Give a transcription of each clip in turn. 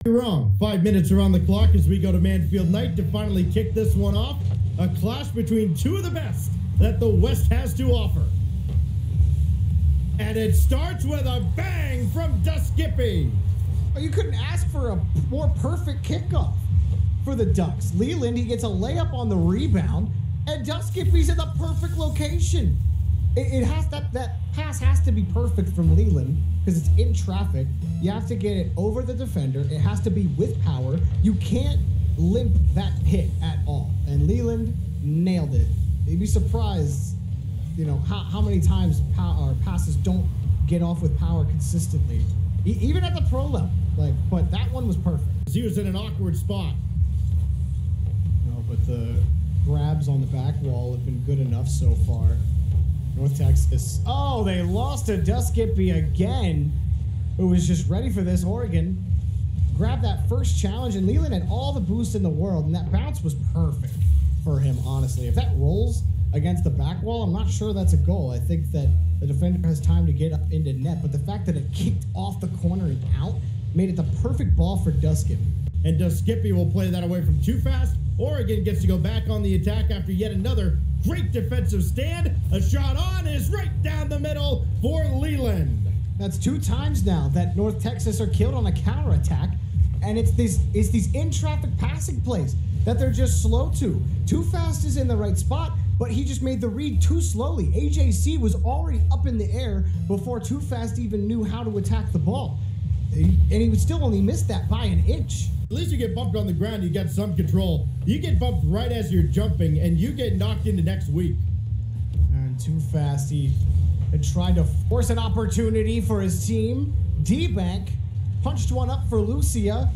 You're wrong. 5 minutes are on the clock as we go to Manfield Night to finally kick this one off. A clash between two of the best that the West has to offer. And it starts with a bang from Duskippy. You couldn't ask for a more perfect kickoff for the Ducks. Leland, he gets a layup on the rebound, and Duskippy's in the perfect location. That pass has to be perfect from Leland because it's in traffic. You have to get it over the defender. It has to be with power. You can't limp that hit at all. And Leland nailed it. You'd be surprised, you know, how many times passes don't get off with power consistently, even at the pro level. But that one was perfect. He was in an awkward spot. No, but the grabs on the back wall have been good enough so far. North Texas. Oh, they lost to Duskippy again, who was just ready for this. Oregon grabbed that first challenge, and Leland had all the boost in the world, and that bounce was perfect for him, honestly. If that rolls against the back wall, I'm not sure that's a goal. I think that the defender has time to get up into net, but the fact that it kicked off the corner and out made it the perfect ball for Duskippy. And Duskippy will play that away from Too Fast. Oregon gets to go back on the attack after yet another great defensive stand. A shot on is right down the middle for Leland. That's 2 times now that North Texas are killed on a counterattack, and it's these in-traffic passing plays that they're just slow to. Too Fast is in the right spot, but he just made the read too slowly. AJC was already up in the air before Too Fast even knew how to attack the ball. And he would still only miss that by an inch. At least you get bumped on the ground, you got some control. You get bumped right as you're jumping, and you get knocked into next week. And Too Fast, he had tried to force an opportunity for his team. D-Bank punched one up for Lucia,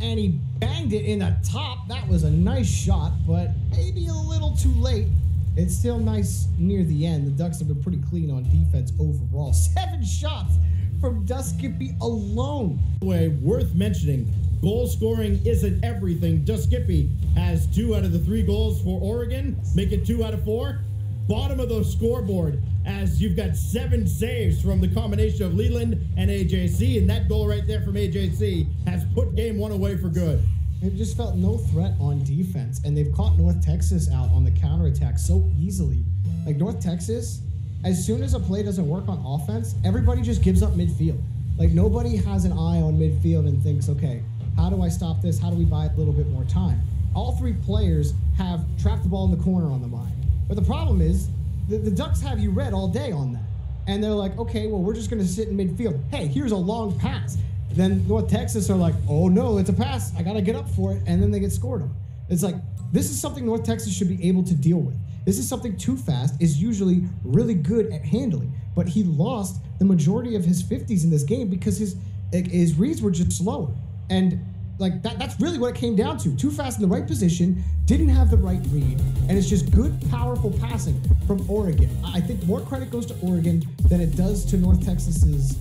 and he banged it in the top. That was a nice shot, but maybe a little too late. It's still nice near the end. The Ducks have been pretty clean on defense overall. 7 shots from Duskippy alone. Way worth mentioning, goal scoring isn't everything. Duskippy has 2 out of the 3 goals for Oregon, make it 2 out of 4. Bottom of the scoreboard, as you've got 7 saves from the combination of Leland and AJC, and that goal right there from AJC has put game 1 away for good. They've just felt no threat on defense, and they've caught North Texas out on the counterattack so easily. Like North Texas, as soon as a play doesn't work on offense, everybody just gives up midfield. Like nobody has an eye on midfield and thinks, okay, how do I stop this? How do we buy a little bit more time? All 3 players have trapped the ball in the corner on the mind. But the problem is, the Ducks have you read all day on that. And they're like, okay, well, we're just going to sit in midfield. Hey, here's a long pass. Then North Texas are like, oh no, it's a pass. I got to get up for it. And then they get scored on. It's like, this is something North Texas should be able to deal with. This is something Too Fast is usually really good at handling. But he lost the majority of his 50s in this game because his reads were just slower. And like that's really what it came down to. Too Fast in the right position, didn't have the right read, and it's just good, powerful passing from Oregon. I think more credit goes to Oregon than it does to North Texas's,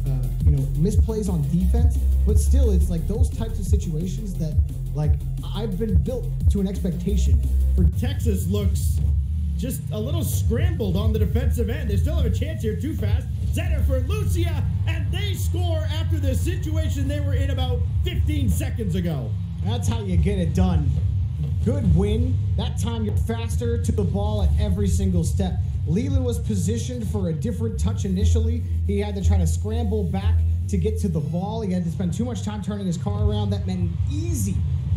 misplays on defense. But still, it's like those types of situations that, like, I've been built to an expectation. For Texas looks just a little scrambled on the defensive end. They still have a chance here. Too Fast. Center for Lucia, and they score after the situation they were in about 15 seconds ago. That's how you get it done. Good win. That time you're faster to the ball at every single step. Leland was positioned for a different touch initially. He had to try to scramble back to get to the ball. He had to spend too much time turning his car around. That meant an easy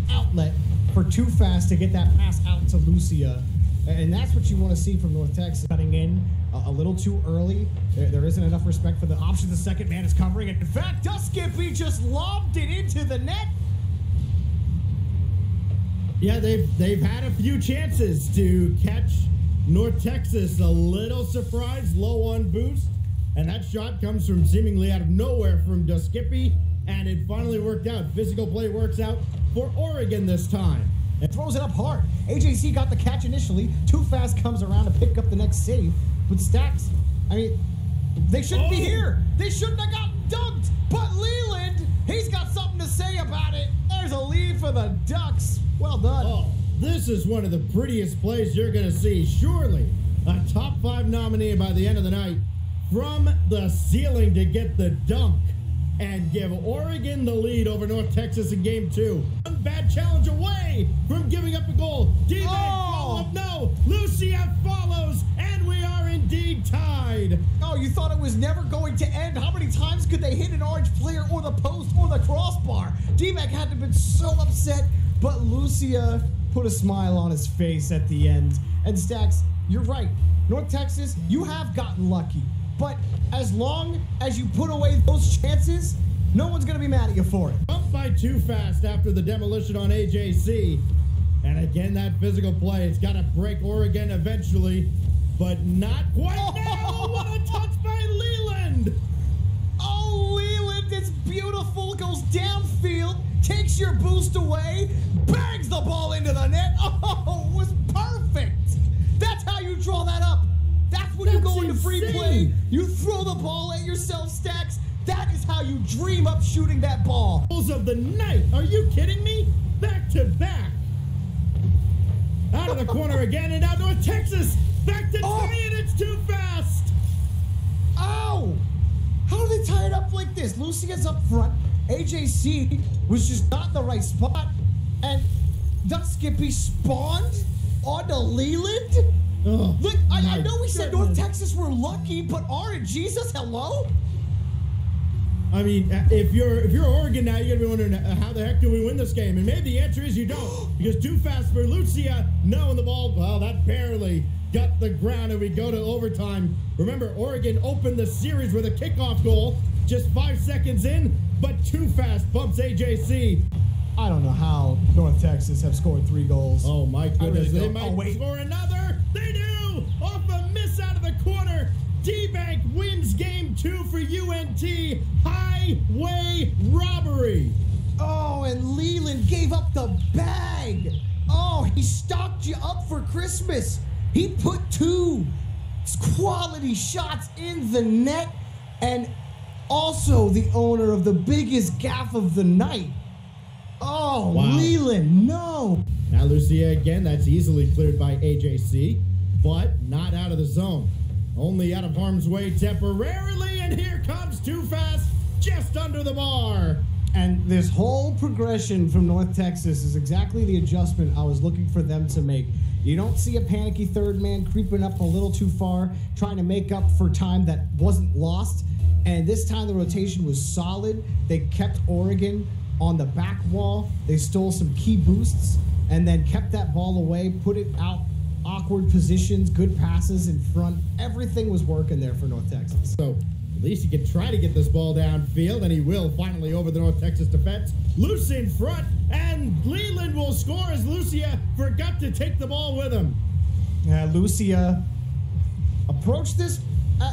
outlet for Too Fast to get that pass out to Lucia. And that's what you want to see from North Texas. Cutting in a little too early. There isn't enough respect for the option. The second man is covering it. In fact, Duskippy just lobbed it into the net. Yeah, they've had a few chances to catch North Texas a little surprised, low on boost. And that shot comes from seemingly out of nowhere from Duskippy. And it finally worked out. Physical play works out for Oregon this time. And throws it up hard. AJC got the catch initially. Too Fast comes around to pick up the next save. But Stacks, I mean, they shouldn't be here. They shouldn't have gotten dunked. But Leland, he's got something to say about it. There's a lead for the Ducks. Well done. Oh, this is one of the prettiest plays you're going to see. Surely a top 5 nominee by the end of the night. From the ceiling to get the dunk. and give Oregon the lead over North Texas in game 2. One bad challenge away from giving up a goal. D-Bag follow up, no. Lucia follows, and we are indeed tied. Oh, you thought it was never going to end? How many times could they hit an orange player or the post or the crossbar? D-Bag had to have been so upset, but Lucia put a smile on his face at the end. And Stacks, you're right. North Texas, you have gotten lucky. But as long as you put away those chances, no one's going to be mad at you for it. Up by too fast after the demolition on AJC. And again, that physical play, it's got to break Oregon eventually, but not quite now. What a touch by Leland. Oh, Leland, it's beautiful. Goes downfield, takes your boost away, bangs the ball into the net. Oh, it was perfect. That's how you draw that up. That's when you go into free play. You throw the ball at yourself, Stacks. That is how you dream up shooting that ball. Balls of the night. Are you kidding me? Back to back. Out of the corner again, and now North Texas. Back to tie it. It's too fast. Oh! How do they tie it up like this? Lucia's up front. AJC was just not in the right spot. And Duck Skippy spawned onto Leland? Oh, look, I know we said North Texas were lucky, but Jesus, hello? I mean, if you're Oregon now, you're gonna be wondering how the heck do we win this game? And maybe the answer is you don't, because too fast for Lucia. No, and the ball, well, that barely got the ground, and we go to overtime. Remember, Oregon opened the series with a kickoff goal just 5 seconds in, but too fast bumps AJC. I don't know how North Texas have scored 3 goals. Oh my goodness, really they might score another. They do! Off a miss out of the corner. D-Bank wins game 2 for UNT. Highway robbery. Oh, and Leland gave up the bag. Oh, he stocked you up for Christmas. He put 2 quality shots in the net, and also the owner of the biggest gaff of the night. Oh, wow. Leland, no. Now Lucia again, that's easily cleared by AJC, but not out of the zone. Only out of harm's way temporarily, and here comes Too Fast, just under the bar. And this whole progression from North Texas is exactly the adjustment I was looking for them to make. You don't see a panicky third man creeping up a little too far, trying to make up for time that wasn't lost. And this time the rotation was solid. They kept Oregon on the back wall. They stole some key boosts and then kept that ball away, put it out awkward positions, good passes in front. Everything was working there for North Texas. So at least he can try to get this ball downfield, and he will finally over the North Texas defense. Loose in front, and Leland will score as Lucia forgot to take the ball with him. Lucia approached this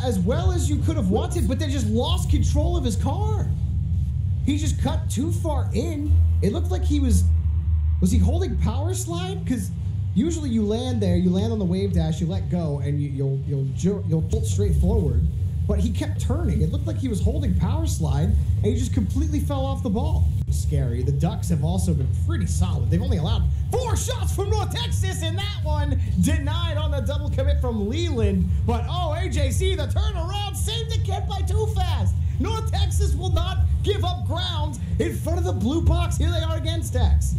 as well as you could have wanted, but then just lost control of his car. He just cut too far in. It looked like he was he holding power slide? Because usually you land there, you land on the wave dash, you let go, and you'll jolt straight forward. But he kept turning. It looked like he was holding power slide, and he just completely fell off the ball. Scary. The Ducks have also been pretty solid. They've only allowed 4 shots from North Texas, and that one denied on the double commit from Leland. But oh, AJC, the turnaround saved again by Too Fast. North Texas will not give up ground in front of the blue box. Here they are again, Stacks.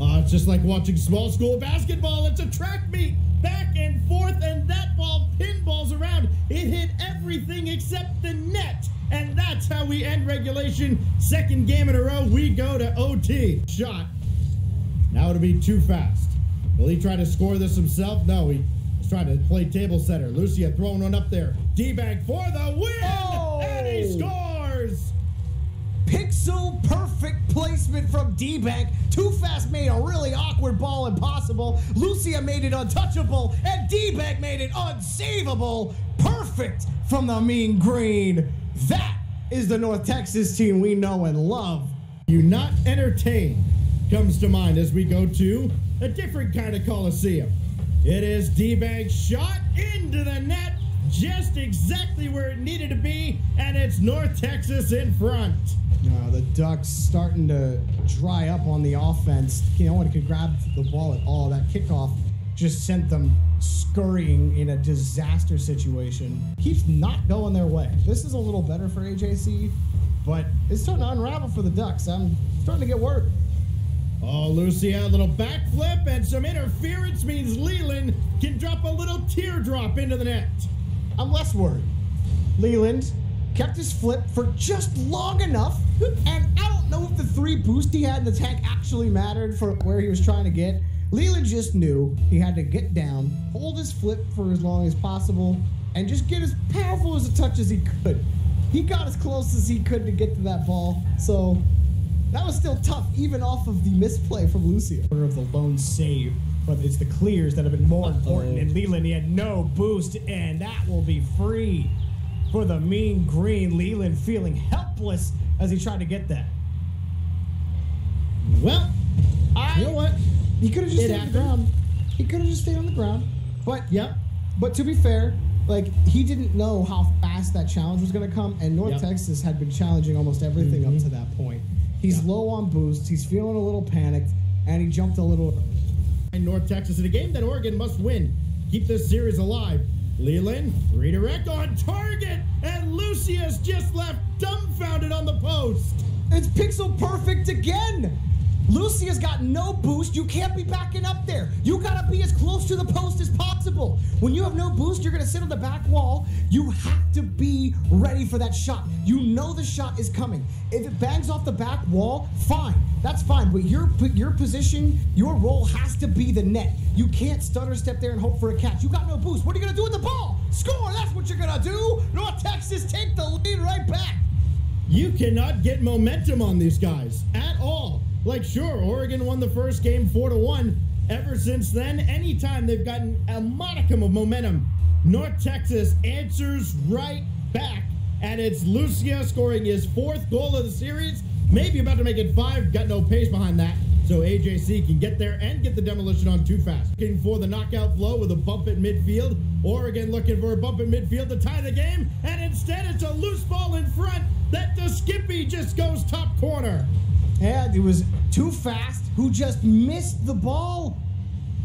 It's just like watching small school basketball. It's a track meet, back and forth, and that ball pinballs around. It hit everything except the net, and that's how we end regulation. Second game in a row, we go to OT. Shot. Now it'll be Too Fast. Will he try to score this himself? No, he's trying to play table setter. Lucia throwing one up there. D-Bag for the win, and he scores. Pixel perfect placement from D-Bank. Too Fast made a really awkward ball impossible. Lucia made it untouchable, and D-Bank made it unsavable. Perfect from the mean green. That is the North Texas team we know and love. You not entertained comes to mind as we go to a different kind of Coliseum. It is D-Bank's shot into the net, just exactly where it needed to be, and it's North Texas in front. The Ducks starting to dry up on the offense. No one could grab the ball at all. That kickoff just sent them scurrying in a disaster situation. Keeps not going their way. This is a little better for AJC, but it's starting to unravel for the Ducks. I'm starting to get worried. Oh, Lucia, a little backflip and some interference means Leland can drop a little teardrop into the net. I'm less worried. Leland kept his flip for just long enough, and I don't know if the 3 boost he had in the tank actually mattered for where he was trying to get. Leland just knew he had to get down, hold his flip for as long as possible, and just get as powerful as a touch as he could. He got as close as he could to get to that ball, so that was still tough, even off of the misplay from Lucia. Of the lone save, but it's the clears that have been more important. And Leland, he had no boost, and that will be free for the Mean Green. Leland feeling helpless as he tried to get that. Well, you know what? He could have just stayed on the ground. He could have just stayed on the ground. But But to be fair, like, he didn't know how fast that challenge was going to come, and North Texas had been challenging almost everything up to that point. He's low on boosts, he's feeling a little panicked, and he jumped a little. And North Texas in a game that Oregon must win. Keep this series alive. Leland, redirect on target, and Lucia's just left dumbfounded on the post. It's pixel perfect again. Lucia's got no boost. You can't be backing up there. You gotta be as close to the post as possible. When you have no boost, you're gonna sit on the back wall. You have to be ready for that shot. You know the shot is coming. If it bangs off the back wall, fine. That's fine. But your position, your role has to be the net. You can't stutter step there and hope for a catch. You got no boost. What are you gonna do with the ball? Score! That's what you're gonna do. North Texas take the lead right back. You cannot get momentum on these guys at all. Like, sure, Oregon won the first game 4-1. Ever since then, anytime they've gotten a modicum of momentum, North Texas answers right back. And it's Lucia scoring his 4th goal of the series. Maybe about to make it 5. Got no pace behind that. So AJC can get there and get the demolition on too fast. Looking for the knockout blow with a bump at midfield. Oregon looking for a bump at midfield to tie the game. And instead, it's a loose ball in front that the Skippy just goes top corner. And it was too fast. Who just missed the ball?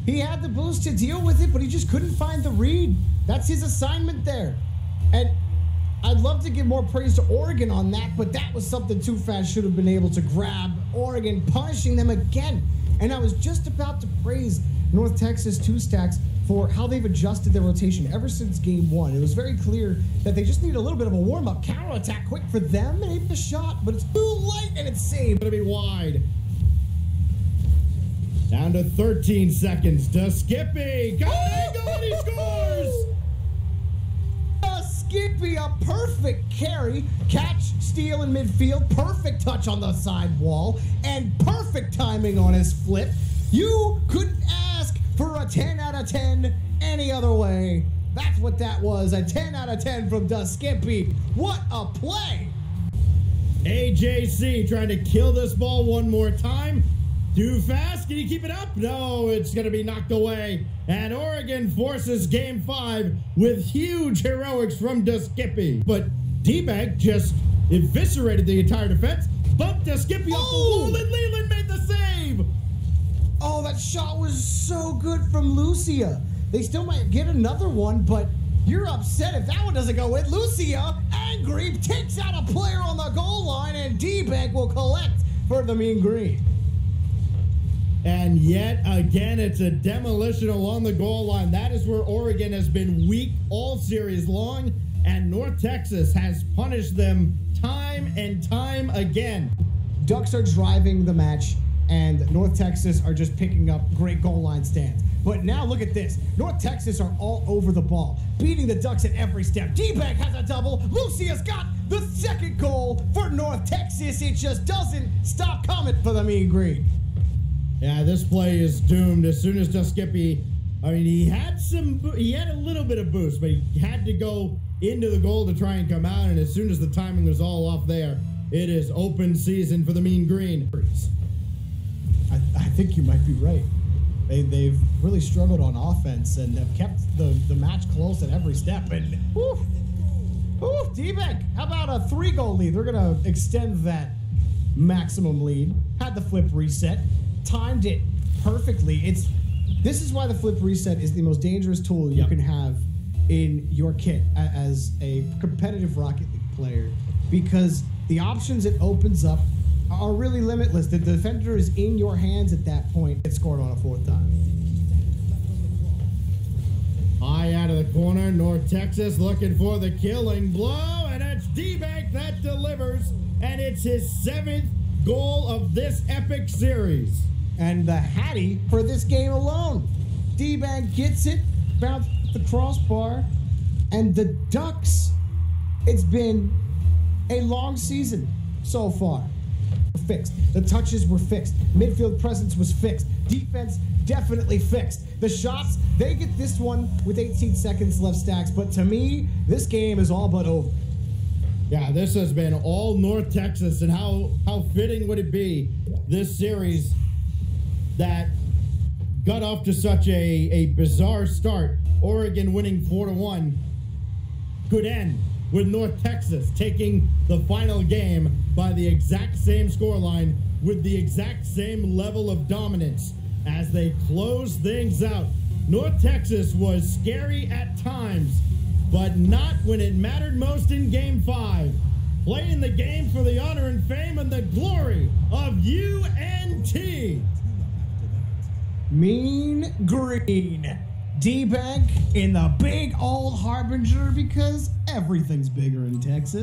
He had the boost to deal with it, but he just couldn't find the read. That's his assignment there. And I'd love to give more praise to Oregon on that, but that was something Too Fast should have been able to grab. Oregon punishing them again. And I was just about to praise North Texas 2Stacks for how they've adjusted their rotation ever since game 1. It was very clear that they just need a little bit of a warm-up counterattack quick for them and hit the shot, but it's too light and it's saved. Gonna be wide. Down to 13 seconds to Skippy. Got an angle and he scores! Skippy, a perfect carry, catch, steal in midfield, perfect touch on the side wall, and perfect timing on his flip. You couldn't ask for a 10 out of 10 any other way. That's what that was, a 10 out of 10 from Skippy. What a play! AJC trying to kill this ball one more time. Too fast, can you keep it up? No, it's gonna be knocked away. And Oregon forces game 5 with huge heroics from Skippy. But D-Bank just eviscerated the entire defense, bumped Skippy off the wall, and Leland made the save. Oh, that shot was so good from Lucia. They still might get another one, but you're upset if that one doesn't go in. Lucia, angry, takes out a player on the goal line, and D-Bank will collect for the Mean Green. And yet again, it's a demolition along the goal line. That is where Oregon has been weak all series long, and North Texas has punished them time and time again. Ducks are driving the match, and North Texas are just picking up great goal line stands. But now look at this. North Texas are all over the ball, beating the Ducks at every step. D-Bank has a double. Lucia's got the 2nd goal for North Texas. It just doesn't stop coming for the Mean Green. Yeah, this play is doomed. As soon as Skippy, I mean, he had a little bit of boost, but he had to go into the goal to try and come out. And as soon as the timing was all off there, it is open season for the Mean Green. I think you might be right. They've really struggled on offense and have kept the match close at every step. And D-Bank, how about a 3-goal lead? They're gonna extend that maximum lead. Had the flip reset. Timed it perfectly. This is why the flip reset is the most dangerous tool you can have in your kit as a competitive Rocket League player, because the options it opens up are really limitless. The defender is in your hands at that point. It scored on a fourth time. High out of the corner, North Texas looking for the killing blow, and it's D-Bank that delivers, and it's his 7th goal of this epic series. And the Hattie for this game alone. D-Bank gets it, bounced the crossbar, and the Ducks, it's been a long season so far. Fixed. The touches were fixed. Midfield presence was fixed. Defense definitely fixed. The shots, they get this one with 18 seconds left, Stacks, but to me, this game is all but over. Yeah, this has been all North Texas, and how fitting would it be, this series that got off to such a bizarre start, Oregon winning 4-1, could end with North Texas taking the final game by the exact same scoreline with the exact same level of dominance as they close things out. North Texas was scary at times, but not when it mattered most in Game 5. Playing the game for the honor and fame and the glory of UNT. Mean Green. D-Bank in the big old Harbinger, because everything's bigger in Texas.